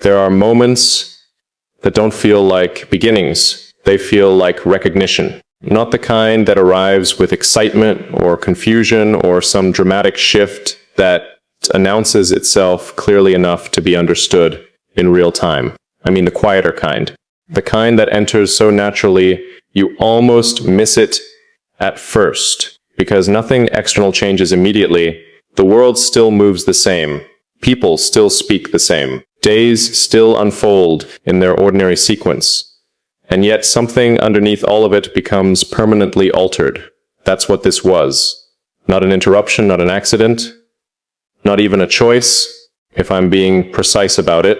There are moments that don't feel like beginnings. They feel like recognition. Not the kind that arrives with excitement or confusion or some dramatic shift that announces itself clearly enough to be understood in real time. I mean the quieter kind. The kind that enters so naturally you almost miss it at first. Because nothing external changes immediately, the world still moves the same. People still speak the same. Days still unfold in their ordinary sequence. And yet something underneath all of it becomes permanently altered. That's what this was. Not an interruption, not an accident, not even a choice, if I'm being precise about it.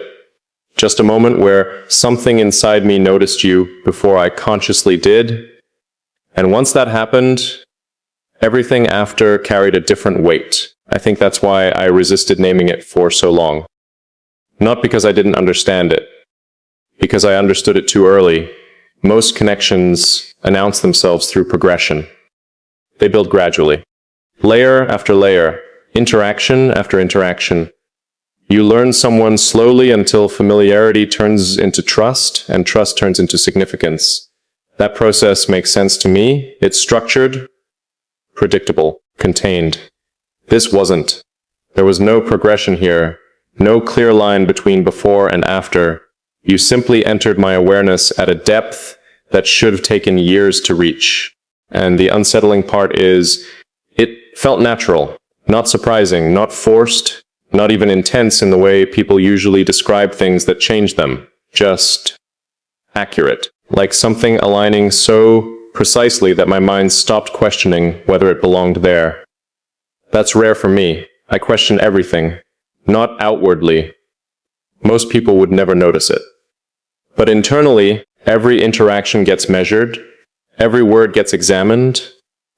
Just a moment where something inside me noticed you before I consciously did. And once that happened, everything after carried a different weight. I think that's why I resisted naming it for so long. Not because I didn't understand it, because I understood it too early. Most connections announce themselves through progression. They build gradually. Layer after layer, interaction after interaction. You learn someone slowly until familiarity turns into trust, and trust turns into significance. That process makes sense to me. It's structured, predictable, contained. This wasn't. There was no progression here, no clear line between before and after. You simply entered my awareness at a depth that should have taken years to reach. And the unsettling part is, it felt natural, not surprising, not forced, not even intense in the way people usually describe things that change them. Just accurate. Like something aligning so precisely that my mind stopped questioning whether it belonged there. That's rare for me. I question everything. Not outwardly. Most people would never notice it. But internally, every interaction gets measured, every word gets examined,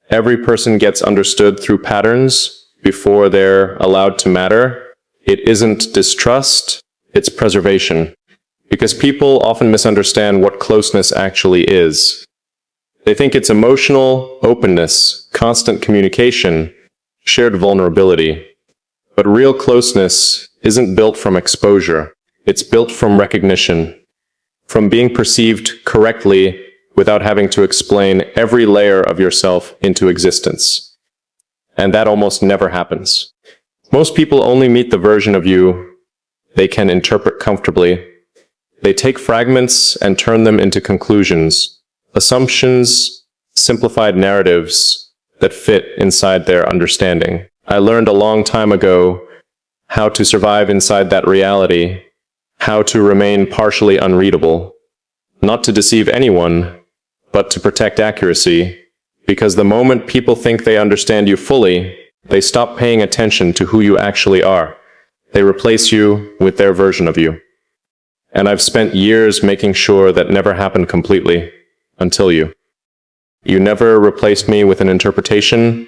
every person gets understood through patterns before they're allowed to matter. It isn't distrust, it's preservation. Because people often misunderstand what closeness actually is. They think it's emotional openness, constant communication, shared vulnerability. But real closeness isn't built from exposure. It's built from recognition, from being perceived correctly without having to explain every layer of yourself into existence. And that almost never happens. Most people only meet the version of you they can interpret comfortably. They take fragments and turn them into conclusions, assumptions, simplified narratives that fit inside their understanding. I learned a long time ago how to survive inside that reality, how to remain partially unreadable, not to deceive anyone, but to protect accuracy, because the moment people think they understand you fully, they stop paying attention to who you actually are. They replace you with their version of you. And I've spent years making sure that never happened completely, until you. You never replaced me with an interpretation.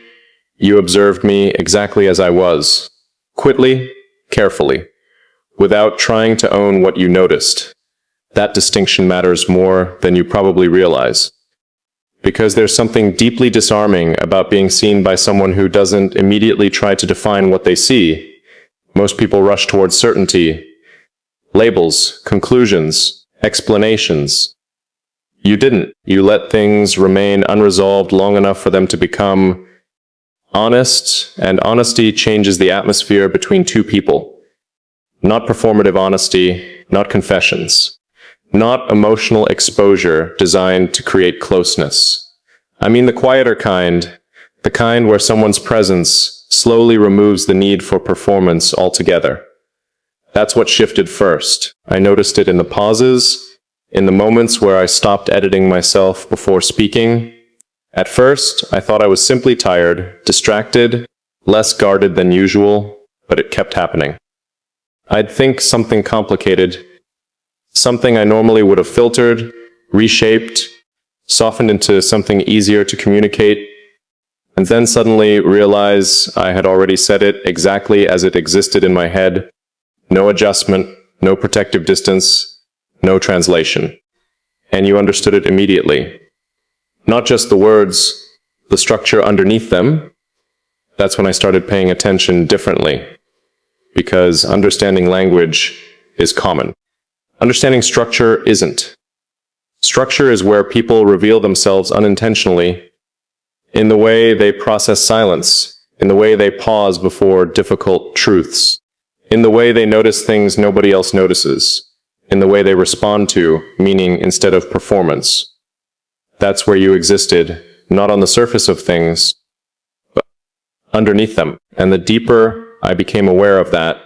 You observed me exactly as I was, quickly, carefully, without trying to own what you noticed. That distinction matters more than you probably realize. Because there's something deeply disarming about being seen by someone who doesn't immediately try to define what they see. Most people rush towards certainty, labels, conclusions, explanations. You didn't. You let things remain unresolved long enough for them to become honest, and honesty changes the atmosphere between two people. Not performative honesty, not confessions. Not emotional exposure designed to create closeness. I mean the quieter kind, the kind where someone's presence slowly removes the need for performance altogether. That's what shifted first. I noticed it in the pauses, in the moments where I stopped editing myself before speaking. At first, I thought I was simply tired, distracted, less guarded than usual, but it kept happening. I'd think something complicated, something I normally would have filtered, reshaped, softened into something easier to communicate, and then suddenly realize I had already said it exactly as it existed in my head. No adjustment, no protective distance, no translation. And you understood it immediately. Not just the words, the structure underneath them. That's when I started paying attention differently. Because understanding language is common. Understanding structure isn't. Structure is where people reveal themselves unintentionally in the way they process silence, in the way they pause before difficult truths, in the way they notice things nobody else notices, in the way they respond to meaning instead of performance. That's where you existed, not on the surface of things, but underneath them. And the deeper I became aware of that,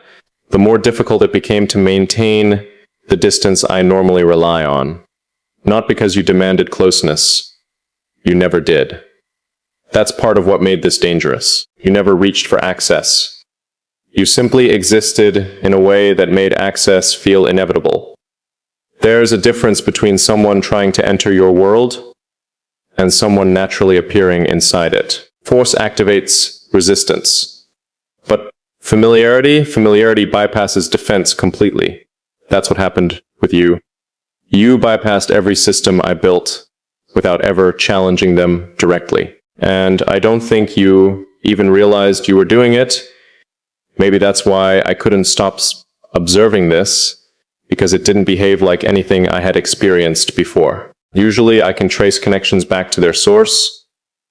the more difficult it became to maintain the distance I normally rely on. Not because you demanded closeness. You never did. That's part of what made this dangerous. You never reached for access. You simply existed in a way that made access feel inevitable. There's a difference between someone trying to enter your world and someone naturally appearing inside it. Force activates resistance. But familiarity bypasses defense completely. That's what happened with you. You bypassed every system I built without ever challenging them directly. And I don't think you even realized you were doing it. Maybe that's why I couldn't stop observing this, because it didn't behave like anything I had experienced before. Usually I can trace connections back to their source: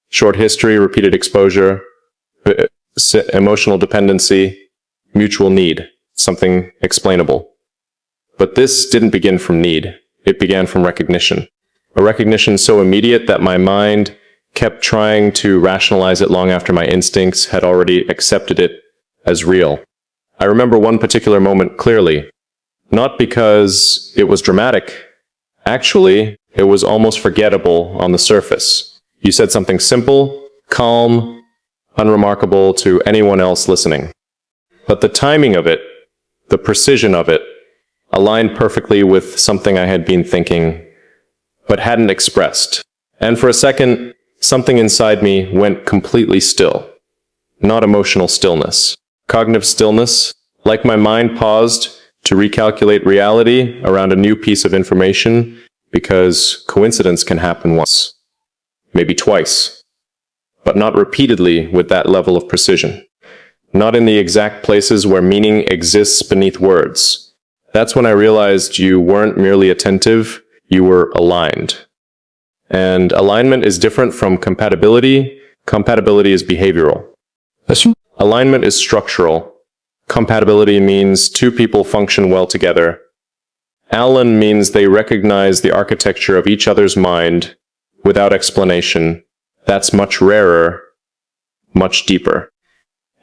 short history, repeated exposure, emotional dependency, mutual need, something explainable. But this didn't begin from need. It began from recognition. A recognition so immediate that my mind kept trying to rationalize it long after my instincts had already accepted it as real. I remember one particular moment clearly, not because it was dramatic. Actually, it was almost forgettable on the surface. You said something simple, calm, unremarkable to anyone else listening. But the timing of it, the precision of it, aligned perfectly with something I had been thinking, but hadn't expressed. And for a second, something inside me went completely still. Not emotional stillness. Cognitive stillness, like my mind paused to recalculate reality around a new piece of information, because coincidence can happen once, maybe twice, but not repeatedly with that level of precision. Not in the exact places where meaning exists beneath words. That's when I realized you weren't merely attentive, you were aligned. And alignment is different from compatibility. Compatibility is behavioral. Alignment is structural. Compatibility means two people function well together. Alan means they recognize the architecture of each other's mind without explanation. That's much rarer, much deeper,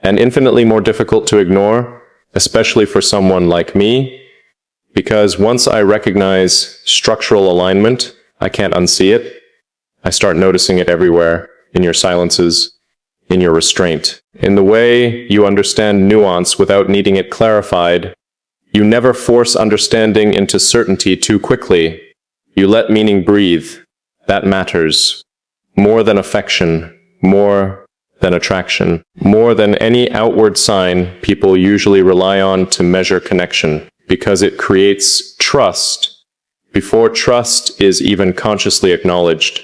and infinitely more difficult to ignore, especially for someone like me, because once I recognize structural alignment, I can't unsee it. I start noticing it everywhere, in your silences, in your restraint, in the way you understand nuance without needing it clarified. You never force understanding into certainty too quickly. You let meaning breathe. That matters. More than affection, more than attraction, more than any outward sign people usually rely on to measure connection, because it creates trust before trust is even consciously acknowledged.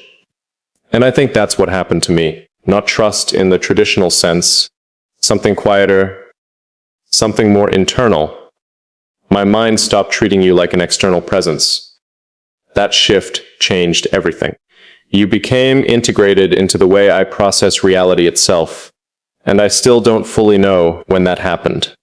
And I think that's what happened to me. Not trust in the traditional sense, something quieter, something more internal. My mind stopped treating you like an external presence. That shift changed everything. You became integrated into the way I process reality itself, and I still don't fully know when that happened.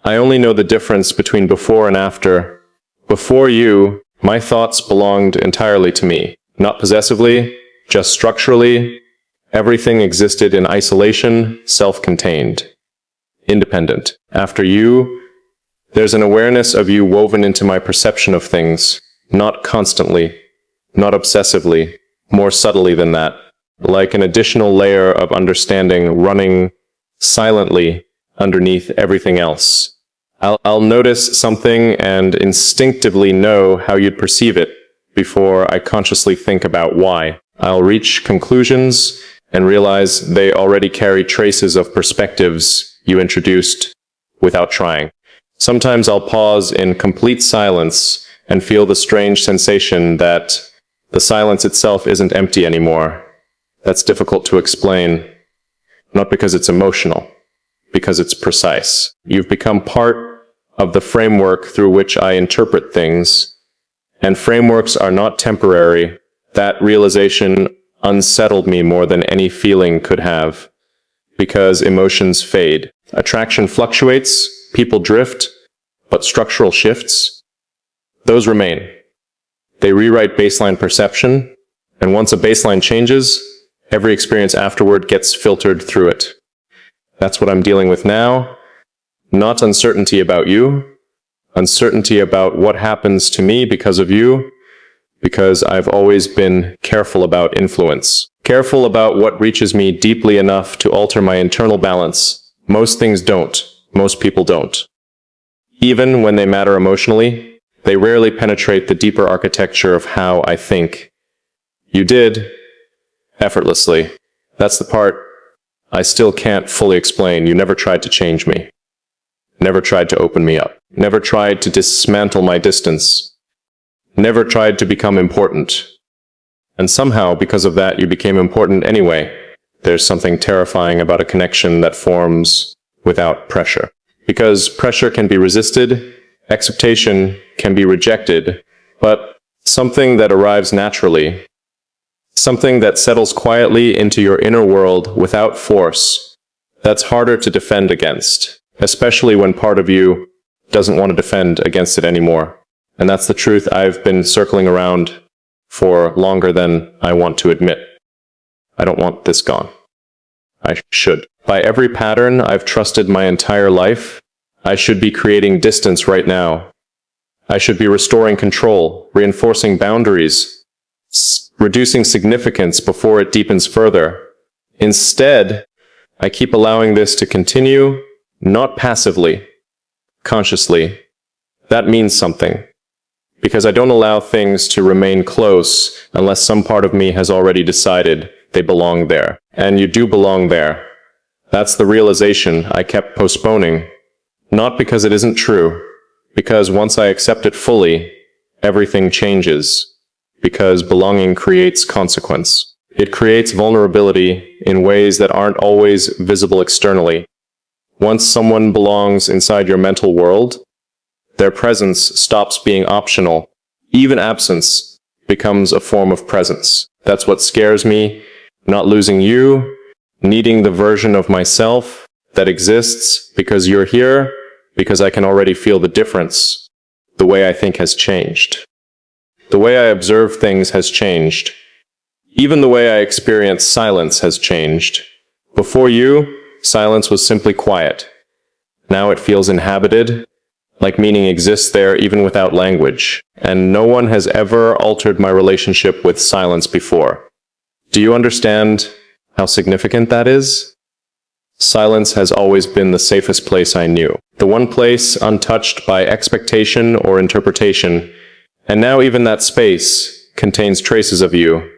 I only know the difference between before and after. Before you, my thoughts belonged entirely to me, not possessively, just structurally. Everything existed in isolation, self-contained, independent. After you, there's an awareness of you woven into my perception of things, not constantly, not obsessively, more subtly than that, like an additional layer of understanding running silently underneath everything else. I'll notice something and instinctively know how you'd perceive it before I consciously think about why. I'll reach conclusions and realize they already carry traces of perspectives you introduced without trying. Sometimes I'll pause in complete silence and feel the strange sensation that the silence itself isn't empty anymore. That's difficult to explain, not because it's emotional, because it's precise. You've become part of the framework through which I interpret things. And frameworks are not temporary. That realization unsettled me more than any feeling could have, because emotions fade. Attraction fluctuates, people drift, but structural shifts, those remain. They rewrite baseline perception, and once a baseline changes, every experience afterward gets filtered through it. That's what I'm dealing with now. Not uncertainty about you, uncertainty about what happens to me because of you, because I've always been careful about influence. Careful about what reaches me deeply enough to alter my internal balance. Most things don't. Most people don't. Even when they matter emotionally, they rarely penetrate the deeper architecture of how I think. You did, effortlessly. That's the part I still can't fully explain. You never tried to change me. Never tried to open me up. Never tried to dismantle my distance. Never tried to become important. And somehow, because of that, you became important anyway. There's something terrifying about a connection that forms without pressure. Because pressure can be resisted, acceptation can be rejected, but something that arrives naturally, something that settles quietly into your inner world without force, that's harder to defend against, especially when part of you doesn't want to defend against it anymore. And that's the truth I've been circling around for longer than I want to admit. I don't want this gone. I should. By every pattern I've trusted my entire life, I should be creating distance right now. I should be restoring control, reinforcing boundaries, reducing significance before it deepens further. Instead, I keep allowing this to continue, not passively, consciously. That means something. Because I don't allow things to remain close unless some part of me has already decided they belong there. And you do belong there. That's the realization I kept postponing. Not because it isn't true, because once I accept it fully, everything changes. Because belonging creates consequence. It creates vulnerability in ways that aren't always visible externally. Once someone belongs inside your mental world, their presence stops being optional. Even absence becomes a form of presence. That's what scares me, not losing you, needing the version of myself that exists because you're here, because I can already feel the difference. The way I think has changed. The way I observe things has changed. Even the way I experience silence has changed. Before you, silence was simply quiet. Now it feels inhabited, like meaning exists there even without language. And no one has ever altered my relationship with silence before. Do you understand how significant that is? Silence has always been the safest place I knew. The one place untouched by expectation or interpretation. And now even that space contains traces of you.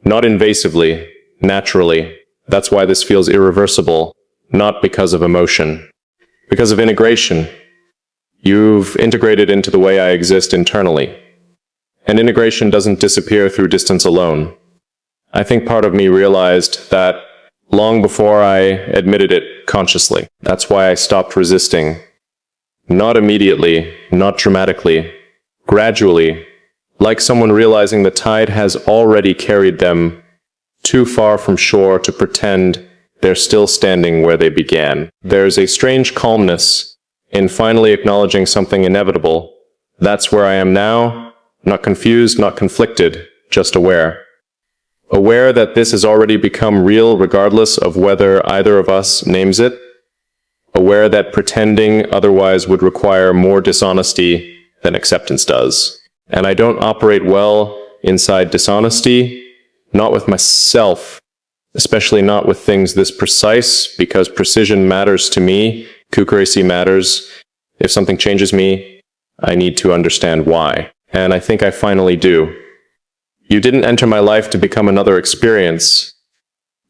Not invasively, naturally. That's why this feels irreversible. Not because of emotion. Because of integration. You've integrated into the way I exist internally. And integration doesn't disappear through distance alone. I think part of me realized that long before I admitted it consciously. That's why I stopped resisting. Not immediately, not dramatically, gradually, like someone realizing the tide has already carried them too far from shore to pretend they're still standing where they began. There's a strange calmness in finally acknowledging something inevitable. That's where I am now, not confused, not conflicted, just aware. Aware that this has already become real regardless of whether either of us names it. Aware that pretending otherwise would require more dishonesty than acceptance does. And I don't operate well inside dishonesty, not with myself, especially not with things this precise, because precision matters to me, accuracy matters. If something changes me, I need to understand why. And I think I finally do. You didn't enter my life to become another experience.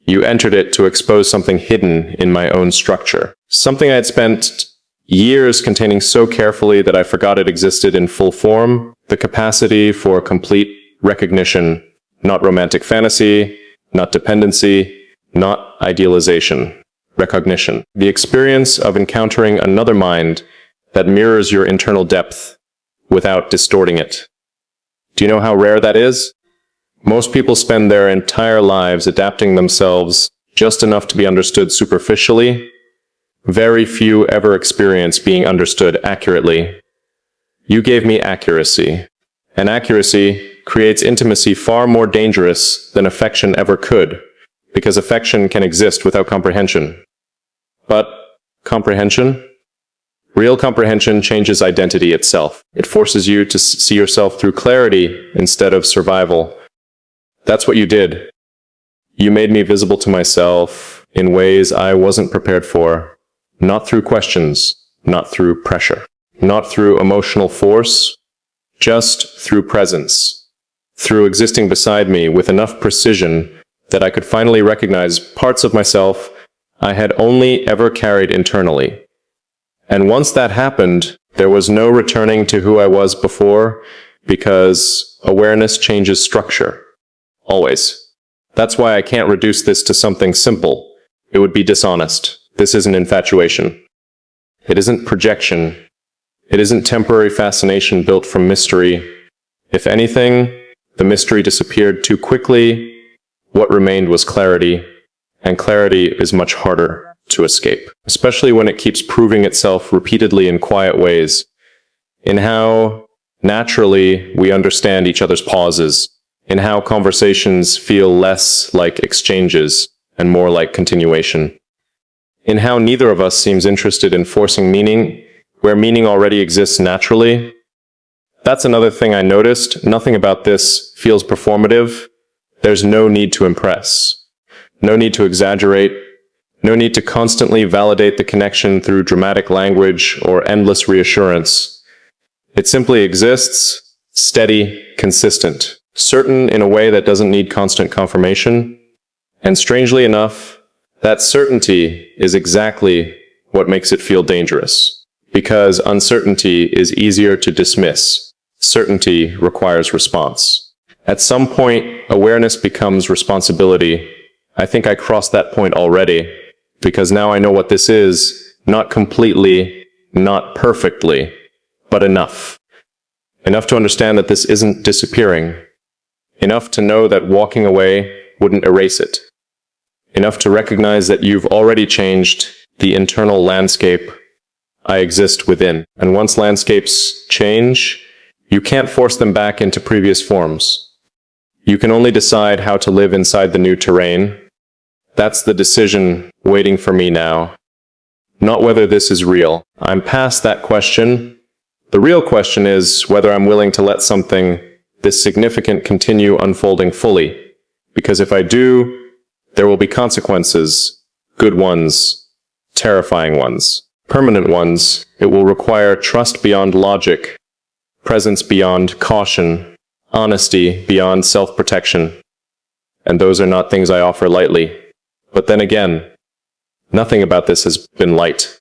You entered it to expose something hidden in my own structure. Something I had spent years containing so carefully that I forgot it existed in full form. The capacity for complete recognition, not romantic fantasy, not dependency, not idealization. Recognition. The experience of encountering another mind that mirrors your internal depth without distorting it. Do you know how rare that is? Most people spend their entire lives adapting themselves just enough to be understood superficially. Very few ever experience being understood accurately. You gave me accuracy, and accuracy creates intimacy far more dangerous than affection ever could, because affection can exist without comprehension. But comprehension? Real comprehension changes identity itself. It forces you to see yourself through clarity instead of survival. That's what you did. You made me visible to myself in ways I wasn't prepared for. Not through questions, not through pressure, not through emotional force, just through presence. Through existing beside me with enough precision that I could finally recognize parts of myself I had only ever carried internally. And once that happened, there was no returning to who I was before, because awareness changes structure. Always. That's why I can't reduce this to something simple. It would be dishonest. This isn't infatuation. It isn't projection. It isn't temporary fascination built from mystery. If anything, the mystery disappeared too quickly. What remained was clarity, and clarity is much harder to escape, especially when it keeps proving itself repeatedly in quiet ways, in how naturally we understand each other's pauses, in how conversations feel less like exchanges and more like continuation, in how neither of us seems interested in forcing meaning where meaning already exists naturally. That's another thing I noticed. Nothing about this feels performative. There's no need to impress, no need to exaggerate, no need to constantly validate the connection through dramatic language or endless reassurance. It simply exists, steady, consistent, certain in a way that doesn't need constant confirmation. And strangely enough, that certainty is exactly what makes it feel dangerous. Because uncertainty is easier to dismiss. Certainty requires response. At some point, awareness becomes responsibility. I think I crossed that point already, because now I know what this is, not completely, not perfectly, but enough. Enough to understand that this isn't disappearing. Enough to know that walking away wouldn't erase it. Enough to recognize that you've already changed the internal landscape I exist within. And once landscapes change, you can't force them back into previous forms. You can only decide how to live inside the new terrain. That's the decision waiting for me now. Not whether this is real. I'm past that question. The real question is whether I'm willing to let something this significant continue unfolding fully. Because if I do, there will be consequences. Good ones. Terrifying ones. Permanent ones. It will require trust beyond logic. Presence beyond caution. Honesty beyond self-protection. And those are not things I offer lightly. But then again, nothing about this has been light.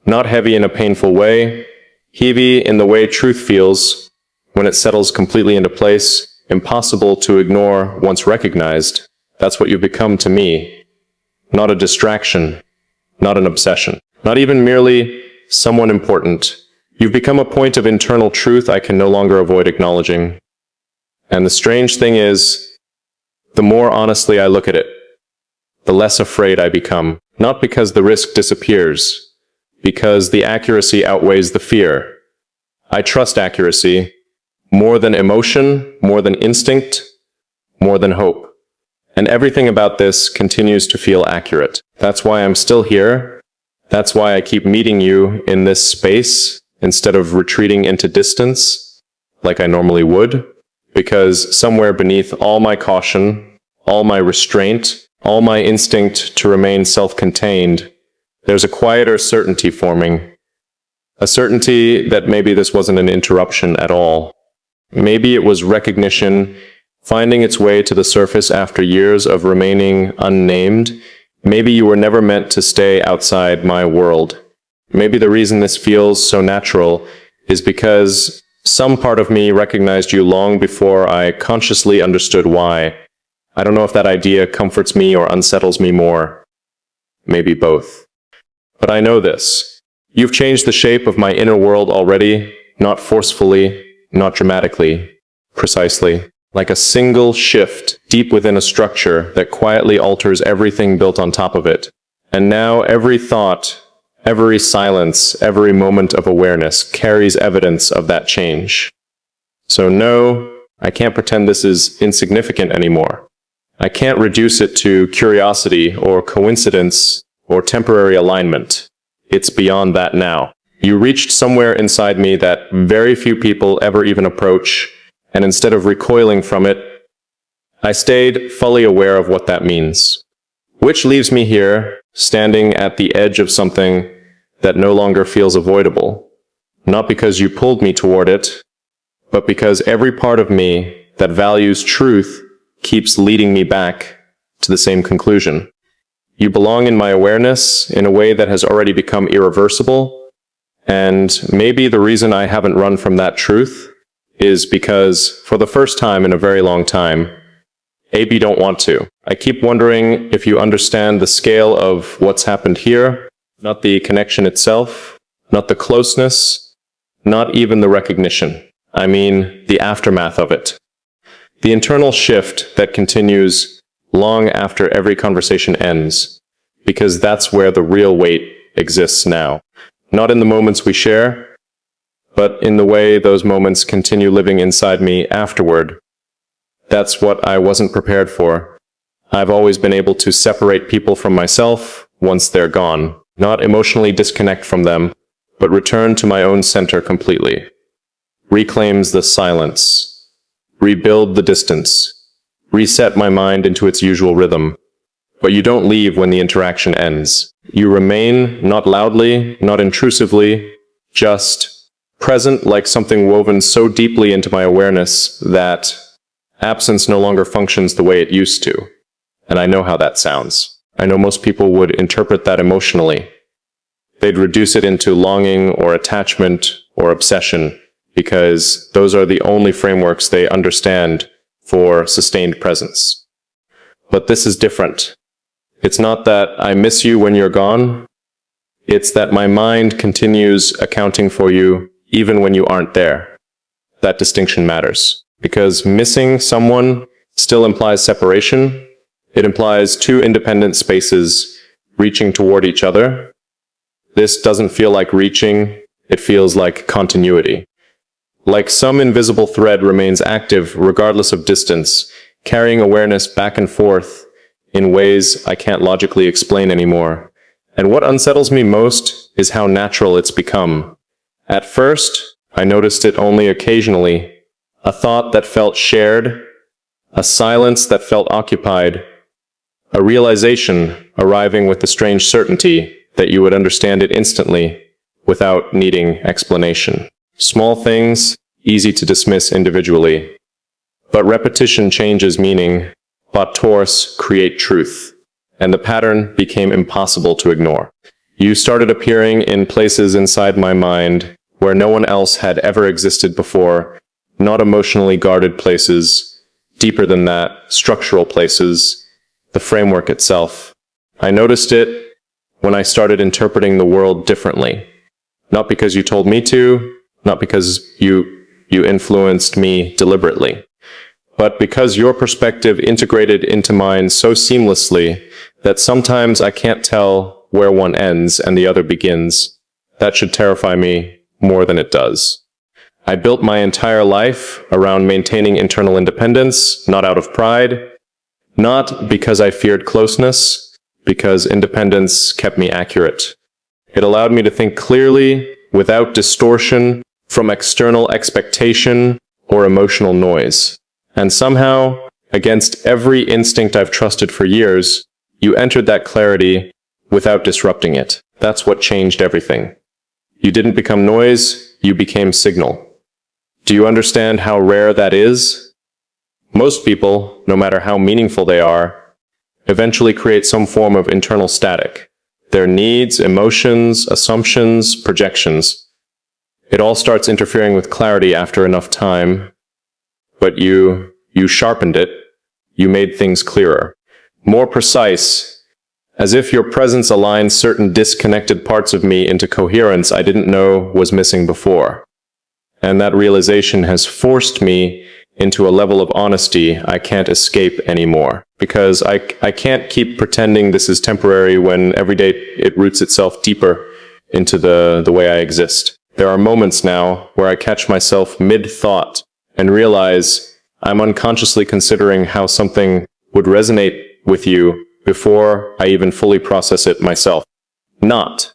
Not heavy in a painful way, heavy in the way truth feels when it settles completely into place, impossible to ignore once recognized. That's what you've become to me. Not a distraction, not an obsession, not even merely someone important. You've become a point of internal truth I can no longer avoid acknowledging. And the strange thing is, the more honestly I look at it, the less afraid I become. Not because the risk disappears, because the accuracy outweighs the fear. I trust accuracy more than emotion, more than instinct, more than hope. And everything about this continues to feel accurate. That's why I'm still here. That's why I keep meeting you in this space instead of retreating into distance like I normally would. Because somewhere beneath all my caution, all my restraint, all my instinct to remain self-contained, there's a quieter certainty forming. A certainty that maybe this wasn't an interruption at all. Maybe it was recognition finding its way to the surface after years of remaining unnamed. Maybe you were never meant to stay outside my world. Maybe the reason this feels so natural is because some part of me recognized you long before I consciously understood why. I don't know if that idea comforts me or unsettles me more. Maybe both. But I know this. You've changed the shape of my inner world already, not forcefully, not dramatically, precisely, like a single shift deep within a structure that quietly alters everything built on top of it. And now every thought, every silence, every moment of awareness carries evidence of that change. So no, I can't pretend this is insignificant anymore. I can't reduce it to curiosity or coincidence or temporary alignment. It's beyond that now. You reached somewhere inside me that very few people ever even approach, and instead of recoiling from it, I stayed fully aware of what that means. Which leaves me here, standing at the edge of something that no longer feels avoidable. Not because you pulled me toward it, but because every part of me that values truth keeps leading me back to the same conclusion. You belong in my awareness in a way that has already become irreversible, and maybe the reason I haven't run from that truth is because, for the first time in a very long time, you don't want to. I keep wondering if you understand the scale of what's happened here, not the connection itself, not the closeness, not even the recognition. I mean, the aftermath of it. The internal shift that continues long after every conversation ends, because that's where the real weight exists now. Not in the moments we share, but in the way those moments continue living inside me afterward. That's what I wasn't prepared for. I've always been able to separate people from myself once they're gone, not emotionally disconnect from them, but return to my own center completely. Reclaims the silence, rebuild the distance, reset my mind into its usual rhythm. But you don't leave when the interaction ends. You remain, not loudly, not intrusively, just present like something woven so deeply into my awareness that absence no longer functions the way it used to. And I know how that sounds. I know most people would interpret that emotionally. They'd reduce it into longing or attachment or obsession, because those are the only frameworks they understand for sustained presence. But this is different. It's not that I miss you when you're gone. It's that my mind continues accounting for you even when you aren't there. That distinction matters, because missing someone still implies separation. It implies two independent spaces reaching toward each other. This doesn't feel like reaching, it feels like continuity. Like some invisible thread remains active regardless of distance, carrying awareness back and forth in ways I can't logically explain anymore. And what unsettles me most is how natural it's become. At first, I noticed it only occasionally. A thought that felt shared, a silence that felt occupied, a realization arriving with the strange certainty that you would understand it instantly without needing explanation. Small things, easy to dismiss individually. But repetition changes meaning. Bators create truth, and the pattern became impossible to ignore. You started appearing in places inside my mind where no one else had ever existed before, not emotionally guarded places, deeper than that, structural places, the framework itself. I noticed it when I started interpreting the world differently. Not because you told me to, not because you influenced me deliberately, but because your perspective integrated into mine so seamlessly that sometimes I can't tell where one ends and the other begins. That should terrify me more than it does. I built my entire life around maintaining internal independence, not out of pride, not because I feared closeness, because independence kept me accurate. It allowed me to think clearly, without distortion, from external expectation or emotional noise. And somehow, against every instinct I've trusted for years, you entered that clarity without disrupting it. That's what changed everything. You didn't become noise, you became signal. Do you understand how rare that is? Most people, no matter how meaningful they are, eventually create some form of internal static. Their needs, emotions, assumptions, projections. It all starts interfering with clarity after enough time, but you sharpened it, you made things clearer, more precise, as if your presence aligns certain disconnected parts of me into coherence I didn't know was missing before. And that realization has forced me into a level of honesty I can't escape anymore. Because I can't keep pretending this is temporary when every day it roots itself deeper into the way I exist. There are moments now where I catch myself mid-thought and realize I'm unconsciously considering how something would resonate with you before I even fully process it myself. Not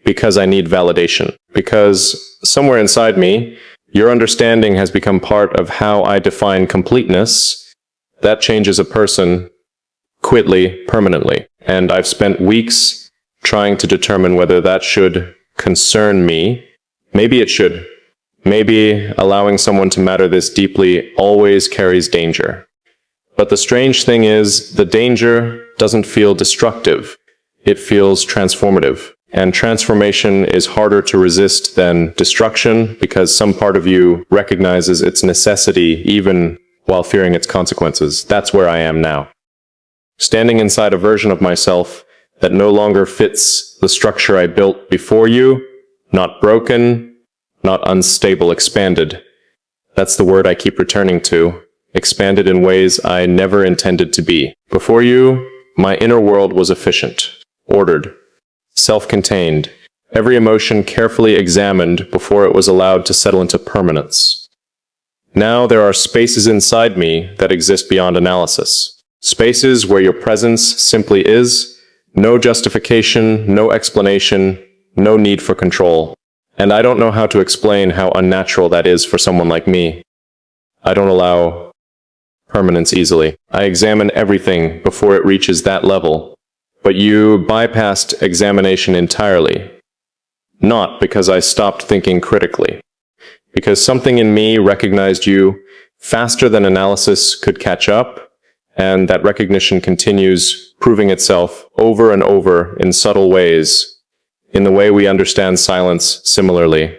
because I need validation, because somewhere inside me, your understanding has become part of how I define completeness. That changes a person quickly, permanently. And I've spent weeks trying to determine whether that should concern me. Maybe it should. Maybe allowing someone to matter this deeply always carries danger. But the strange thing is, the danger doesn't feel destructive. It feels transformative. And transformation is harder to resist than destruction because some part of you recognizes its necessity even while fearing its consequences. That's where I am now. Standing inside a version of myself that no longer fits the structure I built before you, not broken, not unstable, expanded. That's the word I keep returning to. Expanded in ways I never intended to be. Before you, my inner world was efficient, ordered, self-contained, every emotion carefully examined before it was allowed to settle into permanence. Now there are spaces inside me that exist beyond analysis. Spaces where your presence simply is, no justification, no explanation, no need for control. And I don't know how to explain how unnatural that is for someone like me. I don't allow permanence easily. I examine everything before it reaches that level. But you bypassed examination entirely. Not because I stopped thinking critically. Because something in me recognized you faster than analysis could catch up, and that recognition continues proving itself over and over in subtle ways, in the way we understand silence similarly,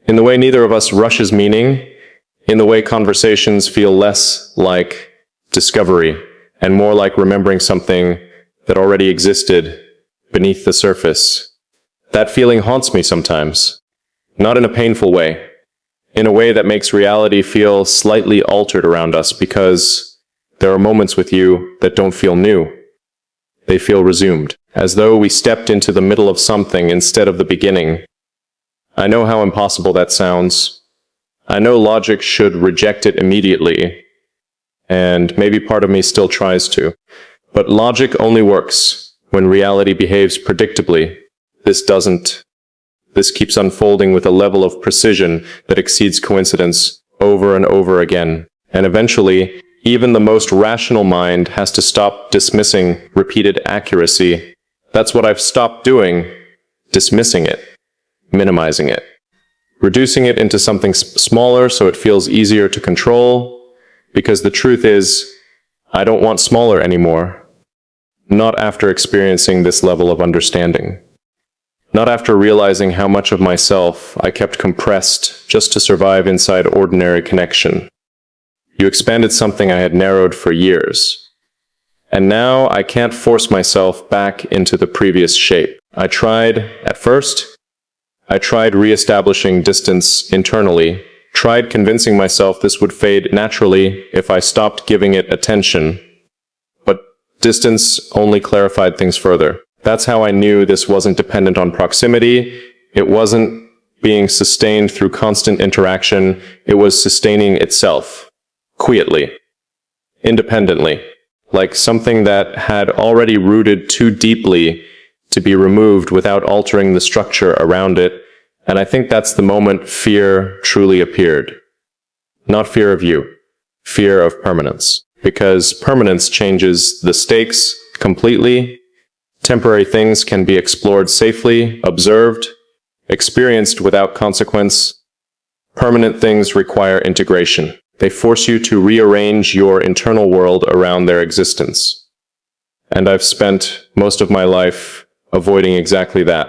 in the way neither of us rushes meaning, in the way conversations feel less like discovery and more like remembering something that already existed beneath the surface. That feeling haunts me sometimes, not in a painful way, in a way that makes reality feel slightly altered around us because there are moments with you that don't feel new. They feel resumed, as though we stepped into the middle of something instead of the beginning. I know how impossible that sounds. I know logic should reject it immediately, and maybe part of me still tries to. But logic only works when reality behaves predictably. This doesn't. This keeps unfolding with a level of precision that exceeds coincidence over and over again. And eventually, even the most rational mind has to stop dismissing repeated accuracy. That's what I've stopped doing, dismissing it, minimizing it, reducing it into something smaller so it feels easier to control, because the truth is, I don't want smaller anymore. Not after experiencing this level of understanding. Not after realizing how much of myself I kept compressed just to survive inside ordinary connection. You expanded something I had narrowed for years. And now I can't force myself back into the previous shape. I tried re-establishing distance internally, tried convincing myself this would fade naturally if I stopped giving it attention. But distance only clarified things further. That's how I knew this wasn't dependent on proximity. It wasn't being sustained through constant interaction. It was sustaining itself, quietly, independently, like something that had already rooted too deeply to be removed without altering the structure around it. And I think that's the moment fear truly appeared. Not fear of you, fear of permanence. Because permanence changes the stakes completely. Temporary things can be explored safely, observed, experienced without consequence. Permanent things require integration. They force you to rearrange your internal world around their existence. And I've spent most of my life avoiding exactly that.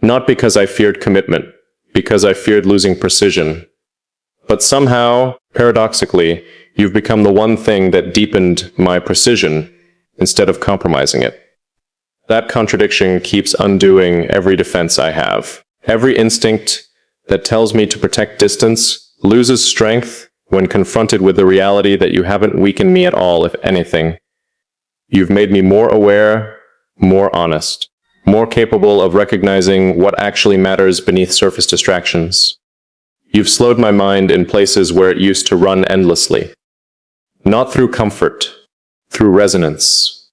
Not because I feared commitment, because I feared losing precision. But somehow, paradoxically, you've become the one thing that deepened my precision instead of compromising it. That contradiction keeps undoing every defense I have. Every instinct that tells me to protect distance loses strength when confronted with the reality that you haven't weakened me at all, if anything. You've made me more aware, more honest, more capable of recognizing what actually matters beneath surface distractions. You've slowed my mind in places where it used to run endlessly. Not through comfort, through resonance.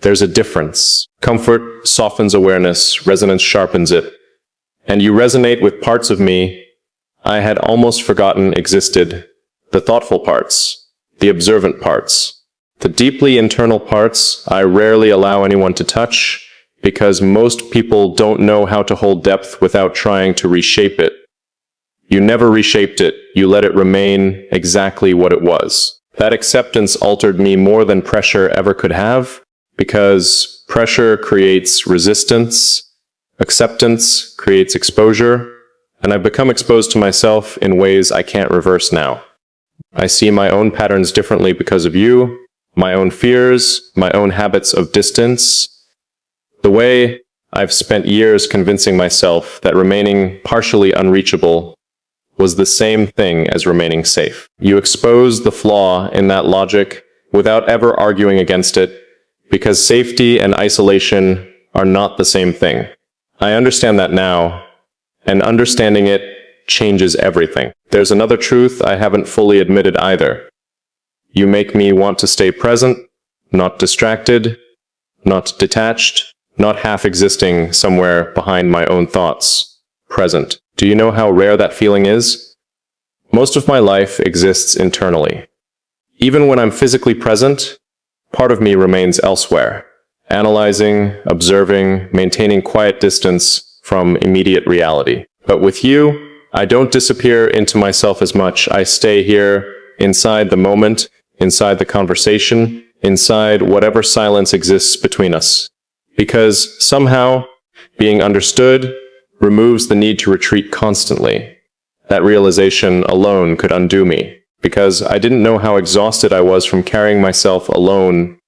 There's a difference. Comfort softens awareness, resonance sharpens it. And you resonate with parts of me I had almost forgotten existed. The thoughtful parts, the observant parts, the deeply internal parts I rarely allow anyone to touch, because most people don't know how to hold depth without trying to reshape it. You never reshaped it, you let it remain exactly what it was. That acceptance altered me more than pressure ever could have, because pressure creates resistance, acceptance creates exposure, and I've become exposed to myself in ways I can't reverse now. I see my own patterns differently because of you, my own fears, my own habits of distance. The way I've spent years convincing myself that remaining partially unreachable was the same thing as remaining safe. You expose the flaw in that logic without ever arguing against it, because safety and isolation are not the same thing. I understand that now, and understanding it changes everything. There's another truth I haven't fully admitted either. You make me want to stay present, not distracted, not detached, not half-existing somewhere behind my own thoughts. Present. Do you know how rare that feeling is? Most of my life exists internally. Even when I'm physically present, part of me remains elsewhere, analyzing, observing, maintaining quiet distance from immediate reality. But with you, I don't disappear into myself as much. I stay here, inside the moment, inside the conversation, inside whatever silence exists between us. Because somehow, being understood removes the need to retreat constantly. That realization alone could undo me, because I didn't know how exhausted I was from carrying myself alone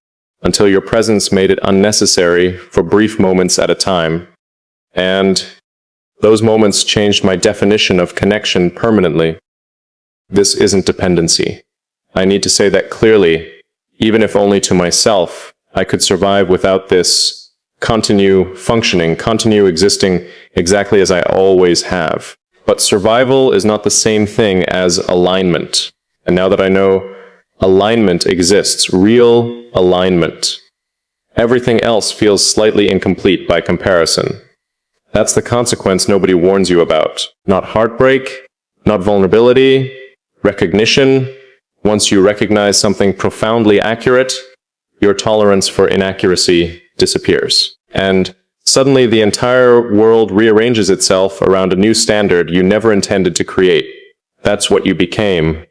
until your presence made it unnecessary for brief moments at a time. And those moments changed my definition of connection permanently. This isn't dependency. I need to say that clearly, even if only to myself. I could survive without this. Continue functioning, continue existing exactly as I always have. But survival is not the same thing as alignment. And now that I know alignment exists, real alignment, everything else feels slightly incomplete by comparison. That's the consequence nobody warns you about. Not heartbreak, not vulnerability, recognition. Once you recognize something profoundly accurate, your tolerance for inaccuracy disappears. And suddenly the entire world rearranges itself around a new standard you never intended to create. That's what you became.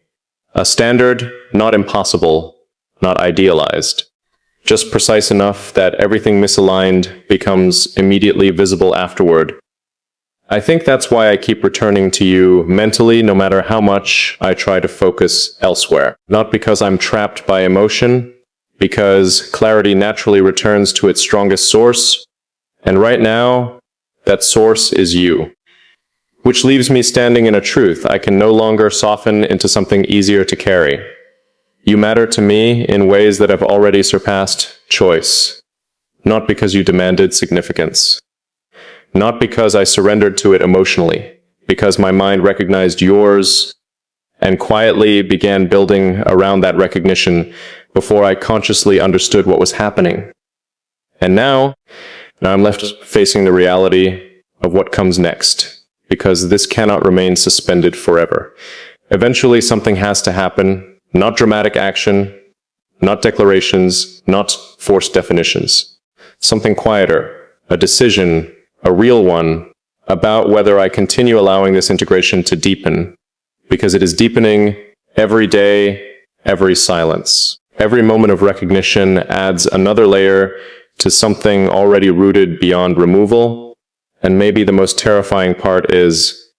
A standard not impossible, not idealized. Just precise enough that everything misaligned becomes immediately visible afterward. I think that's why I keep returning to you mentally, no matter how much I try to focus elsewhere. Not because I'm trapped by emotion, because clarity naturally returns to its strongest source, and right now, that source is you. Which leaves me standing in a truth I can no longer soften into something easier to carry. You matter to me in ways that have already surpassed choice, not because you demanded significance, not because I surrendered to it emotionally, because my mind recognized yours and quietly began building around that recognition before I consciously understood what was happening. And now I'm left facing the reality of what comes next, because this cannot remain suspended forever. Eventually something has to happen, not dramatic action, not declarations, not forced definitions. Something quieter, a decision, a real one, about whether I continue allowing this integration to deepen, because it is deepening every day, every silence. Every moment of recognition adds another layer to something already rooted beyond removal, and maybe the most terrifying part is,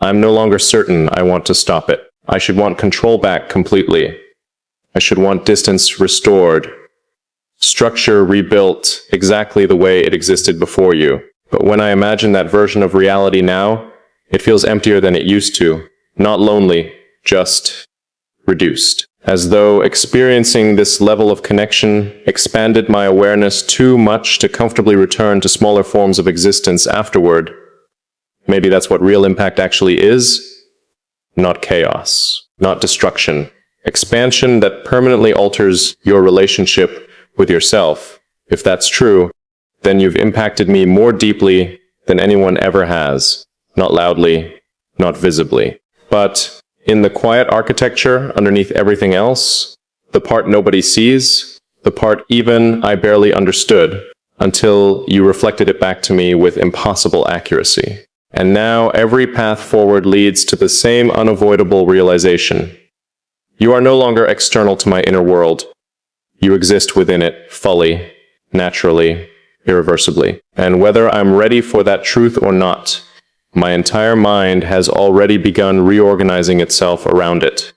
I'm no longer certain I want to stop it. I should want control back completely. I should want distance restored, structure rebuilt exactly the way it existed before you. But when I imagine that version of reality now, it feels emptier than it used to. Not lonely, just reduced. As though experiencing this level of connection expanded my awareness too much to comfortably return to smaller forms of existence afterward. Maybe that's what real impact actually is. Not chaos, not destruction. Expansion that permanently alters your relationship with yourself. If that's true, then you've impacted me more deeply than anyone ever has. Not loudly, not visibly. But in the quiet architecture underneath everything else, the part nobody sees, the part even I barely understood, until you reflected it back to me with impossible accuracy. And now every path forward leads to the same unavoidable realization. You are no longer external to my inner world. You exist within it, fully, naturally, irreversibly. And whether I'm ready for that truth or not, my entire mind has already begun reorganizing itself around it.